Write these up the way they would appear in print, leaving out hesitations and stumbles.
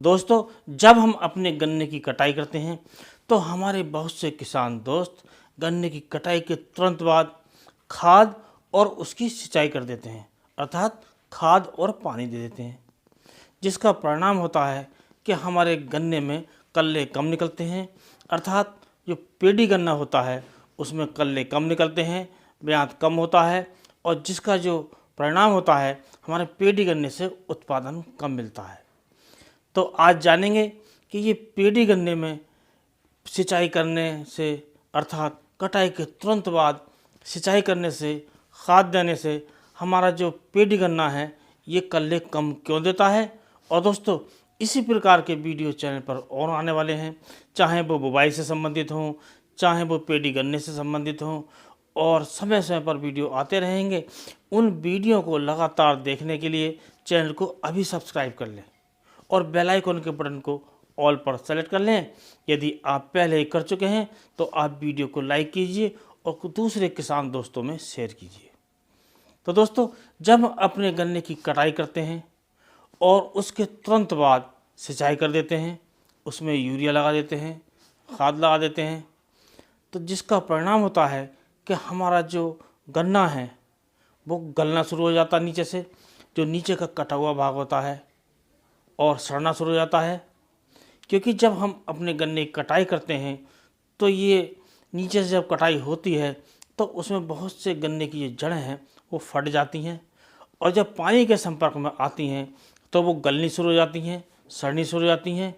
दोस्तों, जब हम अपने गन्ने की कटाई करते हैं तो हमारे बहुत से किसान दोस्त गन्ने की कटाई के तुरंत बाद खाद और उसकी सिंचाई कर देते हैं, अर्थात खाद और पानी दे देते हैं, जिसका परिणाम होता है कि हमारे गन्ने में कल्ले कम निकलते हैं। अर्थात जो पेडी गन्ना होता है उसमें कल्ले कम निकलते हैं, ब्यात कम होता है और जिसका जो परिणाम होता है हमारे पेडी गन्ने से उत्पादन कम मिलता है। तो आज जानेंगे कि ये पेडी गन्ने में सिंचाई करने से, अर्थात कटाई के तुरंत बाद सिंचाई करने से, खाद देने से हमारा जो पेडी गन्ना है ये कल्ले कम क्यों देता है। और दोस्तों, इसी प्रकार के वीडियो चैनल पर और आने वाले हैं, चाहे वो बुवाई से संबंधित हों, चाहे वो पेडी गन्ने से संबंधित हों, और समय समय पर वीडियो आते रहेंगे। उन वीडियो को लगातार देखने के लिए चैनल को अभी सब्सक्राइब कर लें और बेल आइकन के बटन को ऑल पर सेलेक्ट कर लें। यदि आप पहले ही कर चुके हैं तो आप वीडियो को लाइक कीजिए और दूसरे किसान दोस्तों में शेयर कीजिए। तो दोस्तों, जब हम अपने गन्ने की कटाई करते हैं और उसके तुरंत बाद सिंचाई कर देते हैं, उसमें यूरिया लगा देते हैं, खाद लगा देते हैं, तो जिसका परिणाम होता है कि हमारा जो गन्ना है वो गलना शुरू हो जाता है नीचे से, जो नीचे का कटा हुआ भाग होता है, और सड़ना शुरू हो जाता है। क्योंकि जब हम अपने गन्ने की कटाई करते हैं तो ये नीचे से जब कटाई होती है तो उसमें बहुत से गन्ने की जो जड़ें हैं वो फट जाती हैं, और जब पानी के संपर्क में आती हैं तो वो गलनी शुरू हो जाती हैं, सड़नी शुरू हो जाती हैं,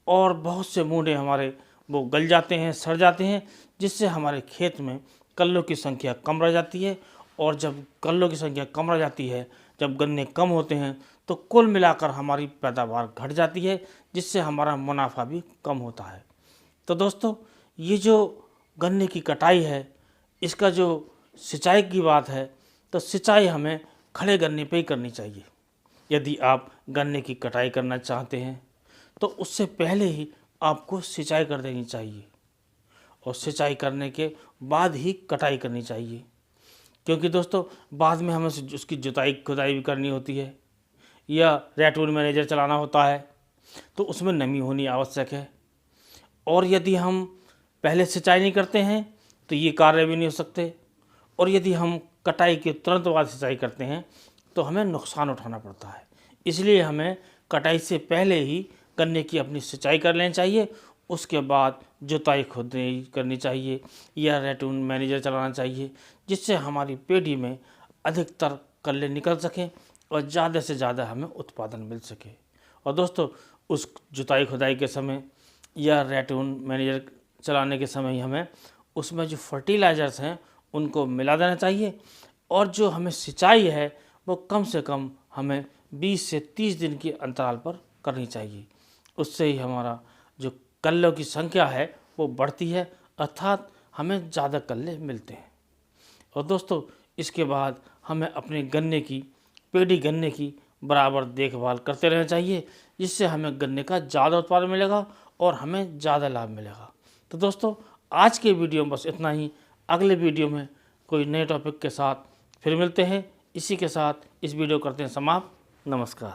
और बहुत से मूंढे हमारे वो गल जाते हैं, सड़ जाते हैं, जिससे हमारे खेत में कल्लों की संख्या कम रह जाती है। और जब कल्लों की संख्या कम रह जाती है, जब गन्ने कम होते हैं, तो कुल मिलाकर हमारी पैदावार घट जाती है, जिससे हमारा मुनाफा भी कम होता है। तो दोस्तों, ये जो गन्ने की कटाई है, इसका जो सिंचाई की बात है, तो सिंचाई हमें खड़े गन्ने पे ही करनी चाहिए। यदि आप गन्ने की कटाई करना चाहते हैं तो उससे पहले ही आपको सिंचाई कर देनी चाहिए, और सिंचाई करने के बाद ही कटाई करनी चाहिए। क्योंकि दोस्तों, बाद में हमें उसकी जुताई खुदाई भी करनी होती है, या रेटून मैनेजर चलाना होता है, तो उसमें नमी होनी आवश्यक है। और यदि हम पहले सिंचाई नहीं करते हैं तो ये कार्य भी नहीं हो सकते, और यदि हम कटाई के तुरंत बाद सिंचाई करते हैं तो हमें नुकसान उठाना पड़ता है। इसलिए हमें कटाई से पहले ही गन्ने की अपनी सिंचाई कर लेनी चाहिए, उसके बाद जुताई खुदाई करनी चाहिए या रेटून मैनेजर चलाना चाहिए, जिससे हमारी पेडी में अधिकतर कल्ले निकल सकें और ज़्यादा से ज़्यादा हमें उत्पादन मिल सके। और दोस्तों, उस जुताई खुदाई के समय या रेटून मैनेजर चलाने के समय ही हमें उसमें जो फर्टिलाइज़र्स हैं उनको मिला देना चाहिए, और जो हमें सिंचाई है वो कम से कम हमें 20 से 30 दिन के अंतराल पर करनी चाहिए। उससे ही हमारा जो कल्लों की संख्या है वो बढ़ती है, अर्थात हमें ज़्यादा कल्ले मिलते हैं। और दोस्तों, इसके बाद हमें अपने गन्ने की, पेडी गन्ने की बराबर देखभाल करते रहना चाहिए, जिससे हमें गन्ने का ज़्यादा उत्पादन मिलेगा और हमें ज़्यादा लाभ मिलेगा। तो दोस्तों, आज के वीडियो में बस इतना ही। अगले वीडियो में कोई नए टॉपिक के साथ फिर मिलते हैं। इसी के साथ इस वीडियो करते हैं समाप्त। नमस्कार।